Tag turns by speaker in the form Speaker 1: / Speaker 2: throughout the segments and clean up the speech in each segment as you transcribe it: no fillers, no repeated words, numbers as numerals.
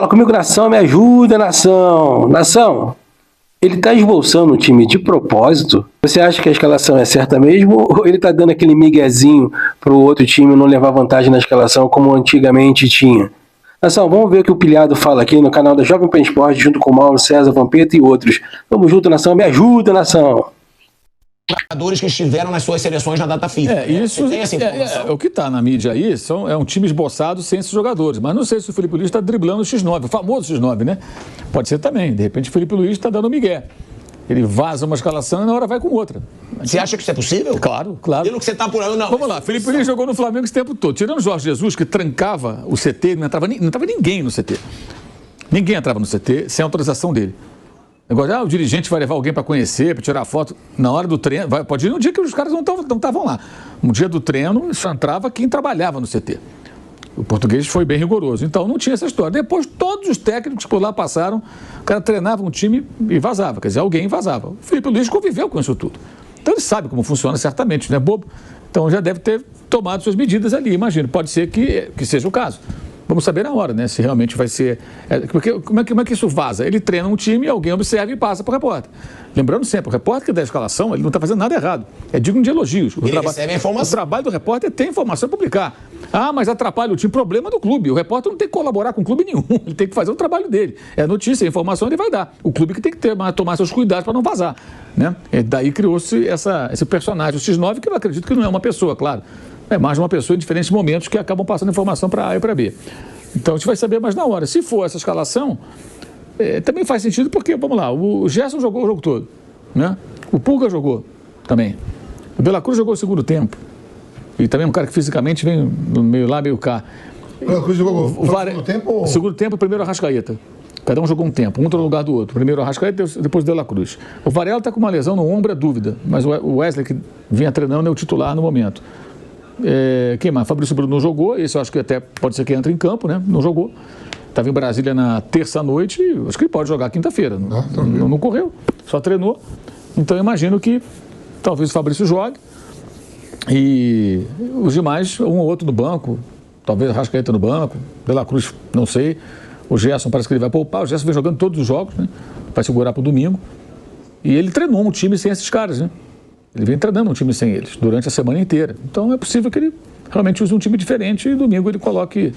Speaker 1: Fala comigo, nação, me ajuda, nação. Nação, ele tá esboçando o time de propósito? Você acha que a escalação é certa mesmo? Ou ele tá dando aquele miguezinho pro outro time não levar vantagem na escalação como antigamente tinha? Nação, vamos ver o que o Pilhado fala aqui no canal da Jovem Pan Esporte, junto com o Mauro César, Vampeta e outros. Vamos junto, nação, me ajuda, nação.
Speaker 2: Jogadores que estiveram nas suas seleções na data FIFA.
Speaker 3: Isso o que está na mídia aí é um time esboçado sem esses jogadores. Mas não sei se o Felipe Luiz está driblando o X9, o famoso X9, né? Pode ser também. De repente o Felipe Luiz está dando migué. Ele vaza uma escalação e na hora vai com outra.
Speaker 2: Você acha que isso é possível?
Speaker 3: Claro.
Speaker 2: Pelo que você está apurando, não.
Speaker 3: Vamos lá, Felipe Luiz jogou no Flamengo esse tempo todo. Tirando o Jorge Jesus, que trancava o CT, não entrava ninguém no CT. Ninguém entrava no CT sem autorização dele. Agora, o dirigente vai levar alguém para conhecer, para tirar foto. Na hora do treino, pode ir no dia que os caras não estavam lá. No dia do treino, só entrava quem trabalhava no CT. O português foi bem rigoroso. Então, não tinha essa história. Depois, todos os técnicos por lá passaram, o cara treinava um time e vazava. Quer dizer, alguém vazava. O Felipe Luiz conviveu com isso tudo. Então, ele sabe como funciona, certamente, não é bobo. Então, já deve ter tomado suas medidas ali, imagino. Pode ser que seja o caso. Vamos saber na hora, né? Se realmente vai ser... Porque como é que isso vaza? Ele treina um time, alguém observa e passa para o repórter. Lembrando sempre, o repórter que dá a escalação, ele não está fazendo nada errado. É digno de elogios.
Speaker 2: Ele recebe a informação.
Speaker 3: O trabalho do repórter é ter informação e publicar. Ah, mas atrapalha o time. Problema do clube. O repórter não tem que colaborar com clube nenhum. Ele tem que fazer o trabalho dele. É notícia, é informação, ele vai dar. O clube que tem que tomar seus cuidados para não vazar. Né? E daí criou-se esse personagem, o X9, que eu acredito que não é uma pessoa, claro. É mais uma pessoa em diferentes momentos que acabam passando informação para A e para B. Então a gente vai saber mais na hora. Se for essa escalação, também faz sentido porque, vamos lá, o Gerson jogou o jogo todo, né? O Pulga jogou também. O De La Cruz jogou o segundo tempo. E também um cara que fisicamente vem no meio lá, meio cá.
Speaker 4: O De La Cruz jogou o segundo tempo? Ou...
Speaker 3: Segundo tempo, primeiro Arrascaeta. Cada um jogou um tempo, um no lugar do outro. Primeiro o Arrascaeta, depois o De La Cruz. O Varela está com uma lesão no ombro, é dúvida. Mas o Wesley, que vinha treinando, é o titular no momento. Quem mais? Fabrício Bruno não jogou, esse eu acho que até pode ser que entre em campo, né? Não jogou. Estava em Brasília na terça-noite, acho que ele pode jogar quinta-feira. Não correu, só treinou. Então eu imagino que talvez o Fabrício jogue e os demais, um ou outro no banco, talvez o Arrascaeta no banco, De La Cruz, não sei. O Gerson parece que ele vai poupar, o Gerson vem jogando todos os jogos, né? Vai segurar para o domingo. E ele treinou um time sem esses caras, né? Ele vem treinando um time sem eles durante a semana inteira. Então é possível que ele realmente use um time diferente e domingo ele coloque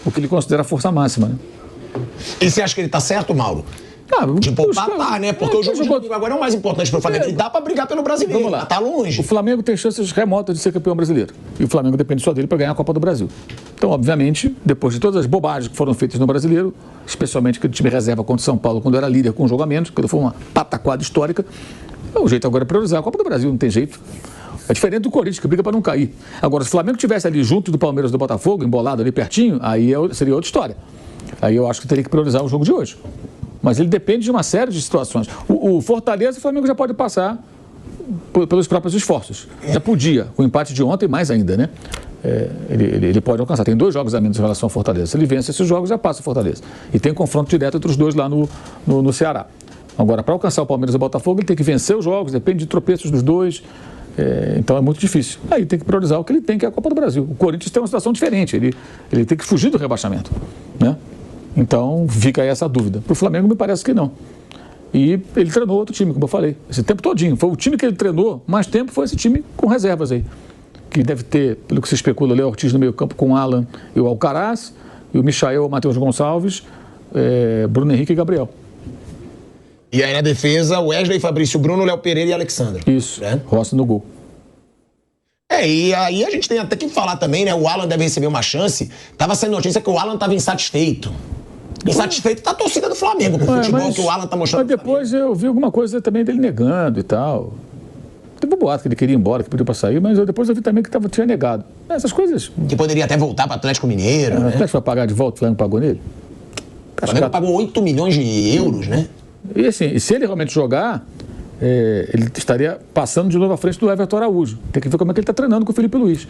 Speaker 3: o que ele considera a força máxima. Né?
Speaker 2: E você acha que ele está certo, Mauro? De poupar, tá, né? Porque o jogo de domingo agora é o mais importante para o Flamengo. Ele dá para brigar pelo brasileiro,
Speaker 3: vamos lá.
Speaker 2: Tá longe.
Speaker 3: O Flamengo tem chances remotas de ser campeão brasileiro. E o Flamengo depende só dele para ganhar a Copa do Brasil. Então, obviamente, depois de todas as bobagens que foram feitas no brasileiro, especialmente aquele time reserva contra o São Paulo, quando era líder com jogo a menos, que foi uma pataquada histórica, o jeito agora é priorizar a Copa do Brasil, não tem jeito. É diferente do Corinthians, que briga para não cair. Agora, se o Flamengo estivesse ali junto do Palmeiras e do Botafogo, embolado ali pertinho, aí seria outra história. Aí eu acho que teria que priorizar o jogo de hoje. Mas ele depende de uma série de situações. O Fortaleza, o Flamengo já pode passar pelos próprios esforços. Já podia, com o empate de ontem, mais ainda, né? Ele pode alcançar. Tem 2 jogos a menos em relação ao Fortaleza. Se ele vence esses jogos, já passa o Fortaleza. E tem confronto direto entre os dois lá no Ceará. Agora, para alcançar o Palmeiras e o Botafogo, ele tem que vencer os jogos, depende de tropeços dos dois. Então é muito difícil. Aí tem que priorizar o que ele tem, que é a Copa do Brasil. O Corinthians tem uma situação diferente. Ele tem que fugir do rebaixamento, né? Então fica aí essa dúvida. Para o Flamengo, me parece que não. E ele treinou outro time, como eu falei, esse tempo todinho. Foi o time que ele treinou mais tempo, foi esse time com reservas aí. Que deve ter, pelo que se especula, o Léo Ortiz no meio campo com o Alan e o Alcaraz, e o Michael, o Matheus Gonçalves, Bruno Henrique e Gabriel.
Speaker 2: E aí na defesa, Wesley, Fabrício Bruno, Léo Pereira e Alexandre.
Speaker 3: Isso, Rossi no gol.
Speaker 2: E aí a gente tem até que falar também, né? O Alan deve receber uma chance. Tava sendo notícia que o Alan estava insatisfeito. Insatisfeito tá a torcida do Flamengo com o futebol que o Alan tá mostrando.
Speaker 3: Mas depois eu vi alguma coisa também dele negando e tal. Teve um boato que ele queria ir embora, que pediu para sair, mas depois eu vi também que tinha negado. Essas coisas...
Speaker 2: Que poderia até voltar para o Atlético Mineiro, né?
Speaker 3: O Atlético vai pagar de volta, o Flamengo pagou nele?
Speaker 2: O Flamengo pagou 8 milhões de euros, né?
Speaker 3: E assim, se ele realmente jogar, ele estaria passando de novo à frente do Everton Araújo. Tem que ver como é que ele está treinando com o Felipe Luiz.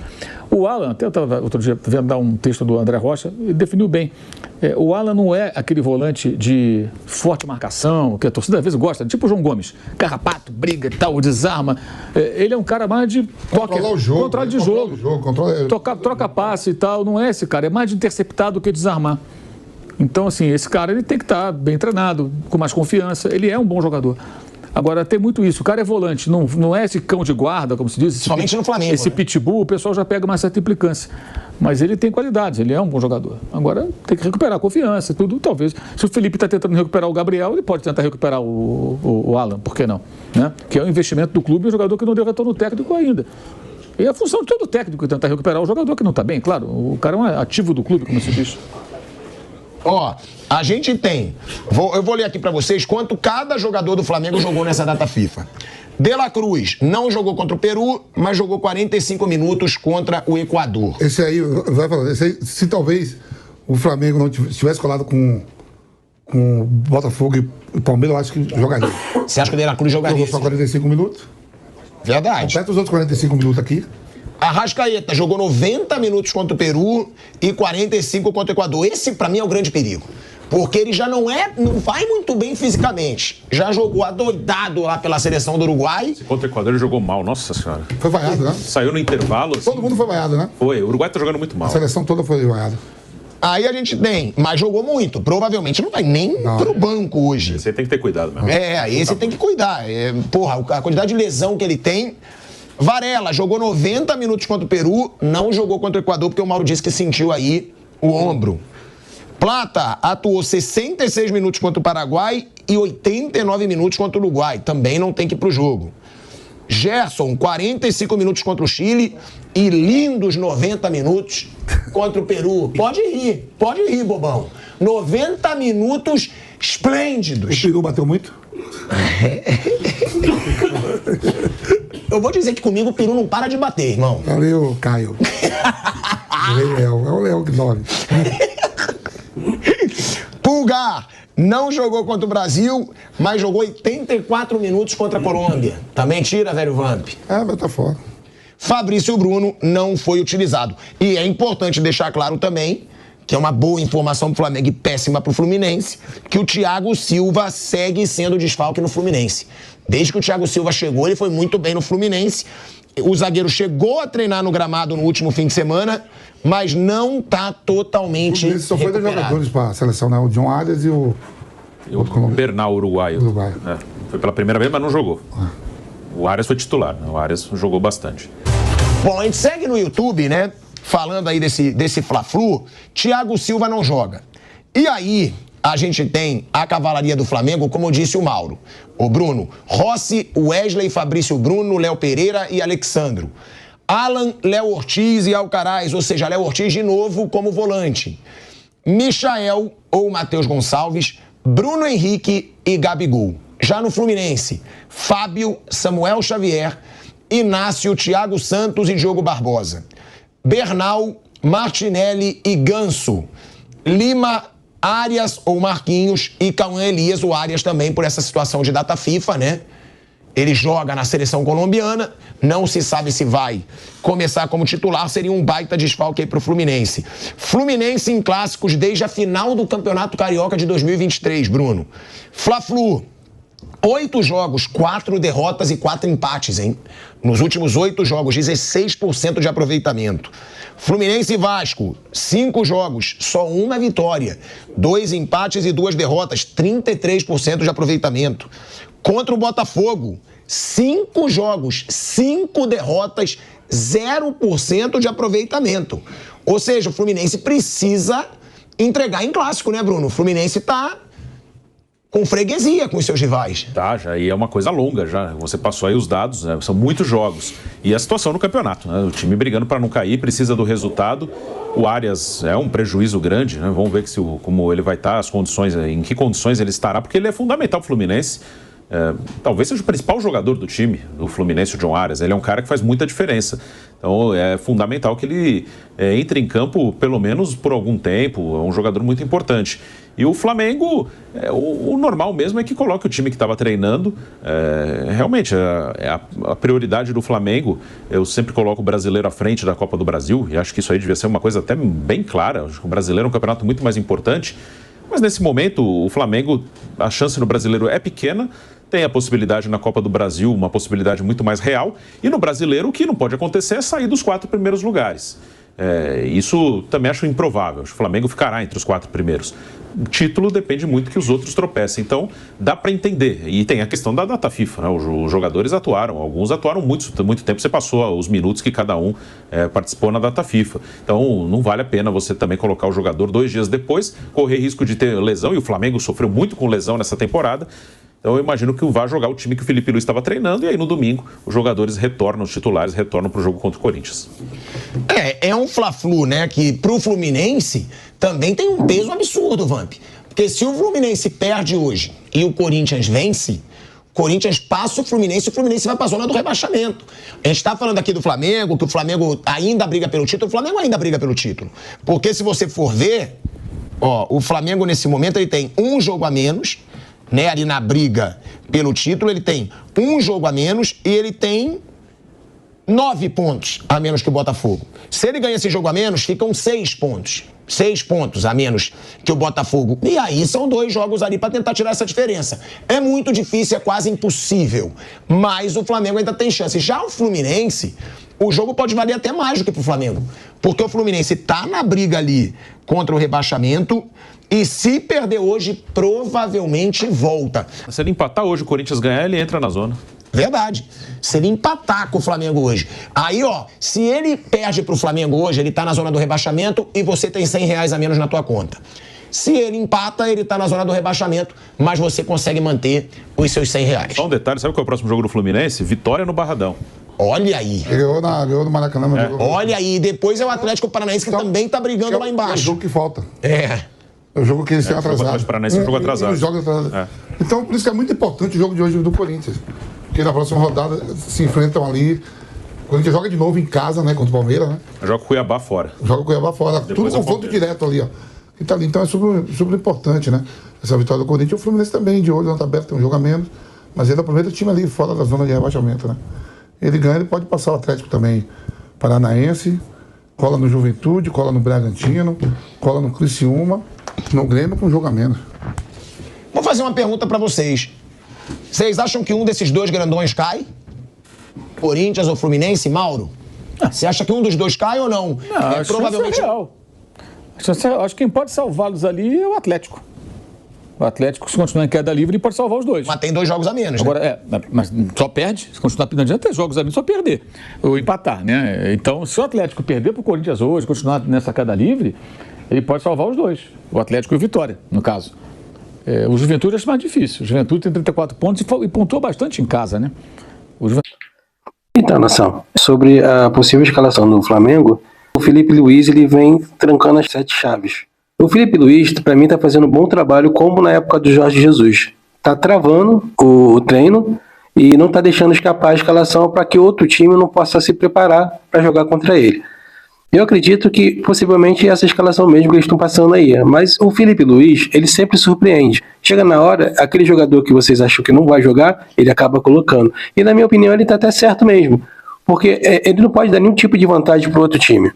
Speaker 3: O Alan, até eu estava outro dia vendo dar um texto do André Rocha, ele definiu bem. O Alan não é aquele volante de forte marcação, que a torcida às vezes gosta, tipo o João Gomes. Carrapato, briga e tal, desarma. Ele é um cara mais de
Speaker 4: controlar o jogo,
Speaker 3: controle de jogo. Troca passe e tal. Não é esse cara, é mais de interceptar do que desarmar. Então, assim, esse cara ele tem que estar bem treinado, com mais confiança. Ele é um bom jogador. Agora, tem muito isso. O cara é volante, não é esse cão de guarda, como se diz.
Speaker 2: Somente no Flamengo.
Speaker 3: Esse pitbull, o pessoal já pega uma certa implicância. Mas ele tem qualidades, ele é um bom jogador. Agora, tem que recuperar a confiança, tudo. Talvez, se o Felipe está tentando recuperar o Gabriel, ele pode tentar recuperar o Alan, por que não? Né? Que é um investimento do clube e um jogador que não deu retorno técnico ainda. E é a função de todo técnico tentar recuperar o jogador que não está bem, claro. O cara é um ativo do clube, como se diz.
Speaker 2: Ó, a gente tem, eu vou ler aqui pra vocês quanto cada jogador do Flamengo jogou nessa data FIFA. De La Cruz não jogou contra o Peru, mas jogou 45 minutos contra o Equador.
Speaker 4: Esse aí, vai falando, esse aí, se talvez o Flamengo não tivesse colado com o Botafogo e o Palmeiras, eu acho que jogaria.
Speaker 2: Você acha que o De La Cruz jogaria?
Speaker 4: Jogou só 45 minutos.
Speaker 2: Verdade.
Speaker 4: Completa os outros 45 minutos aqui.
Speaker 2: Arrascaeta jogou 90 minutos contra o Peru e 45 contra o Equador. Esse, pra mim, é o grande perigo. Porque ele já não vai muito bem fisicamente. Já jogou adoidado lá pela seleção do Uruguai.
Speaker 5: Contra o Equador ele jogou mal, nossa senhora.
Speaker 4: Foi vaiado, né?
Speaker 5: Saiu no intervalo. Assim.
Speaker 4: Todo mundo foi vaiado, né?
Speaker 5: Foi, o Uruguai tá jogando muito mal.
Speaker 4: A seleção toda foi vaiada.
Speaker 2: Aí a gente tem, mas jogou muito. Provavelmente não vai nem pro banco hoje.
Speaker 5: Esse aí tem que ter cuidado mesmo.
Speaker 2: Esse tem que cuidar. Porra, a quantidade de lesão que ele tem. Varela jogou 90 minutos contra o Peru, não jogou contra o Equador, porque o Mauro disse que sentiu aí o ombro. Plata atuou 66 minutos contra o Paraguai e 89 minutos contra o Uruguai. Também não tem que ir pro jogo. Gerson, 45 minutos contra o Chile e lindos 90 minutos contra o Peru. Pode rir, bobão. 90 minutos esplêndidos.
Speaker 4: O Peru bateu muito?
Speaker 2: Eu vou dizer que comigo o Peru não para de bater, irmão.
Speaker 4: Valeu, Caio. É o Léo 9.
Speaker 2: Pulgar não jogou contra o Brasil, mas jogou 84 minutos contra a Colômbia. Também tira, velho Vamp.
Speaker 4: Mas tá fora.
Speaker 2: Fabrício Bruno não foi utilizado. E é importante deixar claro também, que é uma boa informação pro Flamengo e péssima pro Fluminense, que o Thiago Silva segue sendo desfalque no Fluminense. Desde que o Thiago Silva chegou, ele foi muito bem no Fluminense. O zagueiro chegou a treinar no gramado no último fim de semana, mas não tá totalmente
Speaker 4: Esse só foi dois
Speaker 2: recuperado.
Speaker 4: jogadores pra seleção, né? O John Arias e o
Speaker 5: Bernal, uruguaio. Foi pela primeira vez, mas não jogou. O Arias foi titular, né? O Arias jogou bastante.
Speaker 2: Bom, a gente segue no YouTube, né? Falando aí desse Fla-Flu, Thiago Silva não joga. E aí, a gente tem a cavalaria do Flamengo, como disse o Mauro. O Bruno, Rossi, Wesley, Fabrício Bruno, Léo Pereira e Alexandro. Alan, Léo Ortiz e Alcaraz, ou seja, Léo Ortiz de novo como volante. Michael ou Matheus Gonçalves, Bruno Henrique e Gabigol. Já no Fluminense, Fábio, Samuel Xavier, Inácio, Thiago Santos e Diogo Barbosa. Bernal, Martinelli e Ganso. Lima, Arias ou Marquinhos e Cauã Elias, o Arias também por essa situação de data FIFA, né? Ele joga na seleção colombiana, não se sabe se vai começar como titular, seria um baita desfalque aí pro Fluminense. Fluminense em clássicos desde a final do Campeonato Carioca de 2023, Bruno. Fla-Flu, 8 jogos, 4 derrotas e 4 empates, hein? Nos últimos 8 jogos, 16% de aproveitamento. Fluminense e Vasco, 5 jogos, só uma vitória. 2 empates e 2 derrotas, 33% de aproveitamento. Contra o Botafogo, 5 jogos, 5 derrotas, 0% de aproveitamento. Ou seja, o Fluminense precisa entregar em clássico, né, Bruno? O Fluminense tá com freguesia com os seus rivais.
Speaker 5: Tá, já, e é uma coisa longa já. Você passou aí os dados, né? São muitos jogos. E a situação no campeonato, né? O time brigando para não cair, precisa do resultado. O Arias é um prejuízo grande, né? Vamos ver como ele vai estar, as condições, em que condições ele estará, porque ele é fundamental para o Fluminense. Talvez seja o principal jogador do time, do Fluminense, o John Arias. Ele é um cara que faz muita diferença. Então é fundamental que ele entre em campo pelo menos por algum tempo. É um jogador muito importante. E o Flamengo, o normal mesmo é que coloque o time que estava treinando. Realmente, a prioridade do Flamengo, eu sempre coloco o brasileiro à frente da Copa do Brasil. E acho que isso aí devia ser uma coisa até bem clara. Acho que o brasileiro é um campeonato muito mais importante. Mas nesse momento, o Flamengo, a chance no brasileiro é pequena. Tem a possibilidade na Copa do Brasil, uma possibilidade muito mais real. E no brasileiro, o que não pode acontecer é sair dos 4 primeiros lugares. Isso também acho improvável. Acho que o Flamengo ficará entre os 4 primeiros. O título depende muito que os outros tropecem. Então, dá para entender. E tem a questão da data FIFA, né? Os jogadores atuaram. Alguns atuaram muito tempo. Você passou os minutos que cada um participou na data FIFA. Então, não vale a pena você também colocar o jogador 2 dias depois, correr risco de ter lesão. E o Flamengo sofreu muito com lesão nessa temporada. Então eu imagino que vai jogar o time que o Felipe Luiz estava treinando e aí no domingo os jogadores retornam, os titulares retornam para o jogo contra o Corinthians.
Speaker 2: É um Fla-Flu, né, que pro Fluminense também tem um peso absurdo, Vamp. Porque se o Fluminense perde hoje e o Corinthians vence, o Corinthians passa o Fluminense vai para a zona do rebaixamento. A gente está falando aqui do Flamengo, que o Flamengo ainda briga pelo título, o Flamengo ainda briga pelo título. Porque se você for ver, o Flamengo nesse momento ele tem um jogo a menos, né, ali na briga pelo título, ele tem um jogo a menos e ele tem 9 pontos a menos que o Botafogo. Se ele ganha esse jogo a menos, ficam 6 pontos. 6 pontos a menos que o Botafogo. E aí são 2 jogos ali para tentar tirar essa diferença. É muito difícil, é quase impossível. Mas o Flamengo ainda tem chance. Já o Fluminense, o jogo pode valer até mais do que pro Flamengo. Porque o Fluminense tá na briga ali contra o rebaixamento. E se perder hoje, provavelmente volta.
Speaker 5: Se ele empatar hoje, o Corinthians ganhar, ele entra na zona.
Speaker 2: Verdade. Se ele empatar com o Flamengo hoje. Aí, se ele perde pro Flamengo hoje, ele tá na zona do rebaixamento e você tem R$100 a menos na tua conta. Se ele empata, ele tá na zona do rebaixamento, mas você consegue manter os seus R$100.
Speaker 5: Só um detalhe, sabe qual é o próximo jogo do Fluminense? Vitória no Barradão.
Speaker 2: Olha aí.
Speaker 4: Ganhou no Maracanã.
Speaker 2: Olha aí. Depois é o Atlético Paranaense que também tá brigando lá embaixo.
Speaker 4: É o jogo que falta.
Speaker 2: É
Speaker 4: o jogo que eles têm atrasado.
Speaker 5: O Paranaense é um jogo atrasado.
Speaker 4: Então, por isso que é muito importante o jogo de hoje do Corinthians. Porque na próxima rodada se enfrentam ali. O Corinthians joga de novo em casa, né? Contra o Palmeiras, né?
Speaker 5: Joga o Cuiabá fora.
Speaker 4: Tudo confronto direto ali, Que tá ali. Então é super importante, né? Essa vitória do Corinthians. O Fluminense também, de olho na tabela, tem um jogo a menos. Mas ele é o primeiro time ali, fora da zona de rebaixamento, né? Ele ganha, ele pode passar o Atlético também Paranaense, cola no Juventude, cola no Bragantino, cola no Criciúma, no Grêmio com um jogo a menos.
Speaker 2: Vou fazer uma pergunta pra vocês. Vocês acham que um desses 2 grandões cai? Corinthians ou Fluminense, Mauro? Você acha que um dos 2 cai ou não?
Speaker 3: Não, provavelmente real. Acho que quem pode salvá-los ali é o Atlético. O Atlético, se continuar em queda livre, pode salvar os 2.
Speaker 2: Mas tem 2 jogos a menos,
Speaker 3: agora, né? Mas só perde. Se continuar, não adianta ter jogos a menos, só perder. Ou empatar, né? Então, se o Atlético perder pro Corinthians hoje, continuar nessa queda livre, ele pode salvar os 2. O Atlético e o Vitória, no caso. O Juventude acho mais difícil. O Juventude tem 34 pontos e pontuou bastante em casa, né?
Speaker 1: Então, Nação, sobre a possível escalação do Flamengo, o Felipe Luiz ele vem trancando as 7 chaves. O Felipe Luiz, para mim, está fazendo um bom trabalho, como na época do Jorge Jesus. Está travando o treino e não está deixando escapar a escalação para que outro time não possa se preparar para jogar contra ele. Eu acredito que possivelmente essa escalação mesmo que eles estão passando aí. Mas o Felipe Luiz, ele sempre surpreende. Chega na hora, aquele jogador que vocês acham que não vai jogar, ele acaba colocando. E na minha opinião, ele está até certo mesmo. Porque ele não pode dar nenhum tipo de vantagem para o outro time.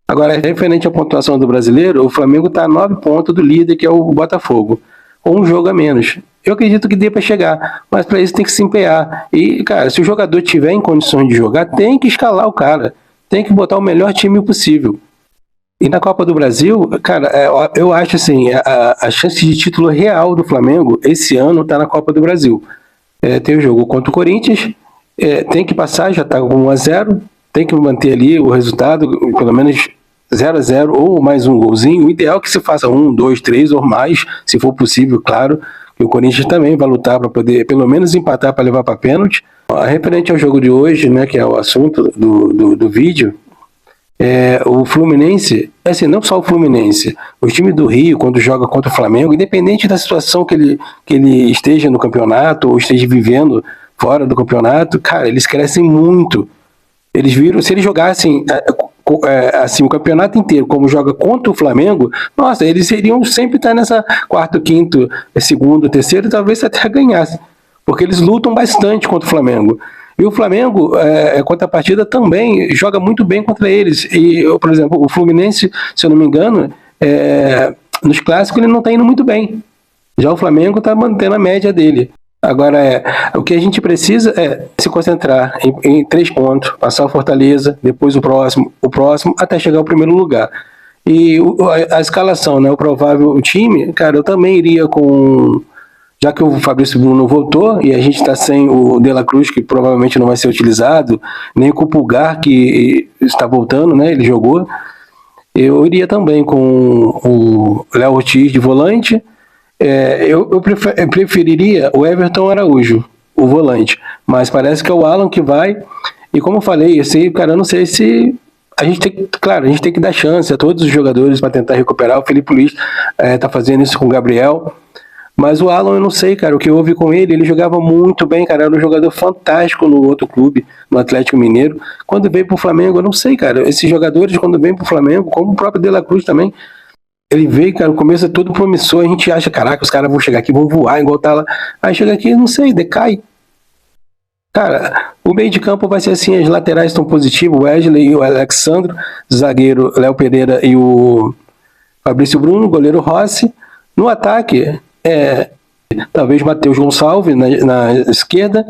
Speaker 1: Agora, referente à pontuação do brasileiro, o Flamengo está a 9 pontos do líder, que é o Botafogo. Com um jogo a menos. Eu acredito que dê para chegar, mas para isso tem que se empenhar. E, cara, se o jogador tiver em condições de jogar, tem que escalar o cara. Tem que botar o melhor time possível. E na Copa do Brasil, cara, eu acho assim, a chance de título real do Flamengo esse ano está na Copa do Brasil. Tem o jogo contra o Corinthians, tem que passar, já está com 1-0, tem que manter ali o resultado, pelo menos 0-0 ou mais um golzinho. O ideal é que se faça 1, 2, 3 ou mais, se for possível, claro. E o Corinthians também vai lutar para poder pelo menos empatar para levar para pênalti. Referente ao jogo de hoje, né, que é o assunto do vídeo, o Fluminense, assim, não só o Fluminense, o time do Rio, quando joga contra o Flamengo, independente da situação que ele esteja no campeonato ou esteja vivendo fora do campeonato, cara, eles crescem muito. Eles viram, se eles jogassem assim, o campeonato inteiro, como joga contra o Flamengo, nossa, eles iriam sempre estar nessa quarto, quinto, segundo, terceiro, talvez até ganhasse. Porque eles lutam bastante contra o Flamengo. E o Flamengo, contra a partida, também joga muito bem contra eles. E, por exemplo, o Fluminense, se eu não me engano, nos clássicos ele não está indo muito bem. Já o Flamengo está mantendo a média dele. Agora, o que a gente precisa é se concentrar em 3 pontos, passar o Fortaleza, depois o próximo, até chegar ao primeiro lugar. E a escalação, né, o provável time, cara, eu também iria com... Já que o Fabrício Bruno voltou e a gente está sem o De La Cruz, que provavelmente não vai ser utilizado, nem com o Pulgar, que está voltando, né, ele jogou, eu iria também com o Léo Ortiz de volante. Eu preferiria o Everton Araújo, o volante, mas parece que é o Alan que vai, e como eu falei, cara, eu não sei se a gente tem que dar chance a todos os jogadores para tentar recuperar. O Felipe Luiz tá fazendo isso com o Gabriel, mas o Alan eu não sei, cara, o que houve com ele jogava muito bem, cara, era um jogador fantástico no outro clube, no Atlético Mineiro. Quando veio pro Flamengo, eu não sei, cara, esses jogadores quando vêm pro Flamengo, como o próprio De La Cruz também, ele veio, cara, o começo é todo promissor, a gente acha, caraca, os caras vão chegar aqui, vão voar, igual tá lá. Aí chega aqui, não sei, decai. Cara, o meio de campo vai ser assim, as laterais estão positivos, o Wesley e o Alexandro, zagueiro Léo Pereira e o Fabrício Bruno, goleiro Rossi. No ataque, talvez Matheus Gonçalves na esquerda,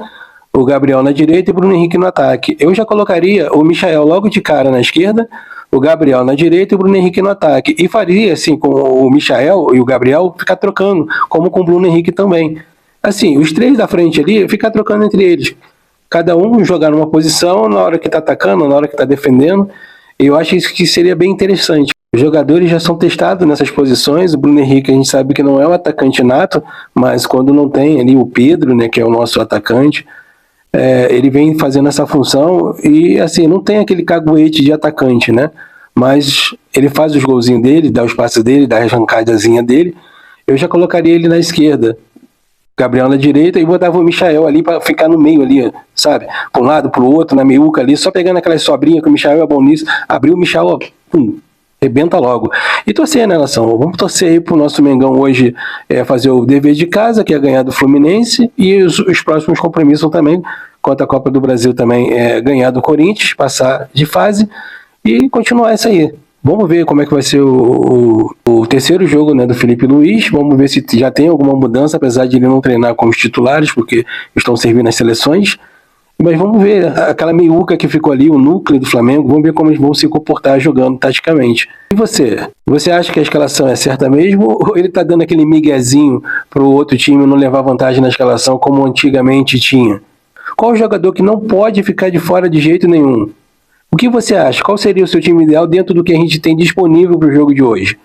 Speaker 1: o Gabriel na direita e Bruno Henrique no ataque. Eu já colocaria o Michael logo de cara na esquerda, o Gabriel na direita e o Bruno Henrique no ataque. E faria, assim, com o Michael e o Gabriel, ficar trocando, como com o Bruno Henrique também. Assim, os 3 da frente ali, ficar trocando entre eles. Cada um jogar numa posição, na hora que está atacando, na hora que está defendendo. Eu acho isso que seria bem interessante. Os jogadores já são testados nessas posições. O Bruno Henrique, a gente sabe que não é um atacante nato, mas quando não tem ali o Pedro, né, que é o nosso atacante, ele vem fazendo essa função e, assim, não tem aquele caguete de atacante, né? Mas ele faz os golzinhos dele, dá os passes dele, dá a arrancadazinha dele. Eu já colocaria ele na esquerda, Gabriel na direita, e botava o Michael ali para ficar no meio ali, sabe? Para um lado, para o outro, na meiuca ali, só pegando aquelas sobrinhas que o Michael é bom nisso. Abriu o Michael, ó, pum, rebenta logo. E torcer, né, nação? Vamos torcer aí pro nosso Mengão hoje fazer o dever de casa, que é ganhar do Fluminense, e os próximos compromissos também, quanto à Copa do Brasil também, ganhar do Corinthians, passar de fase e continuar isso aí. Vamos ver como é que vai ser o terceiro jogo, né, do Felipe Luiz. Vamos ver se já tem alguma mudança, apesar de ele não treinar com os titulares, porque estão servindo as seleções. Mas vamos ver, aquela meiuca que ficou ali, o núcleo do Flamengo, vamos ver como eles vão se comportar jogando taticamente. E você? Você acha que a escalação é certa mesmo? Ou ele tá dando aquele miguezinho pro outro time não levar vantagem na escalação como antigamente tinha? Qual o jogador que não pode ficar de fora de jeito nenhum? O que você acha? Qual seria o seu time ideal dentro do que a gente tem disponível para o jogo de hoje?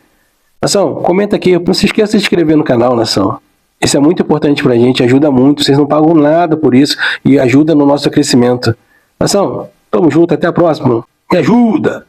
Speaker 1: Nação, comenta aqui. Não se esqueça de se inscrever no canal, Nação. Isso é muito importante pra gente, ajuda muito. Vocês não pagam nada por isso e ajuda no nosso crescimento. Nação, tamo junto, até a próxima. Me ajuda!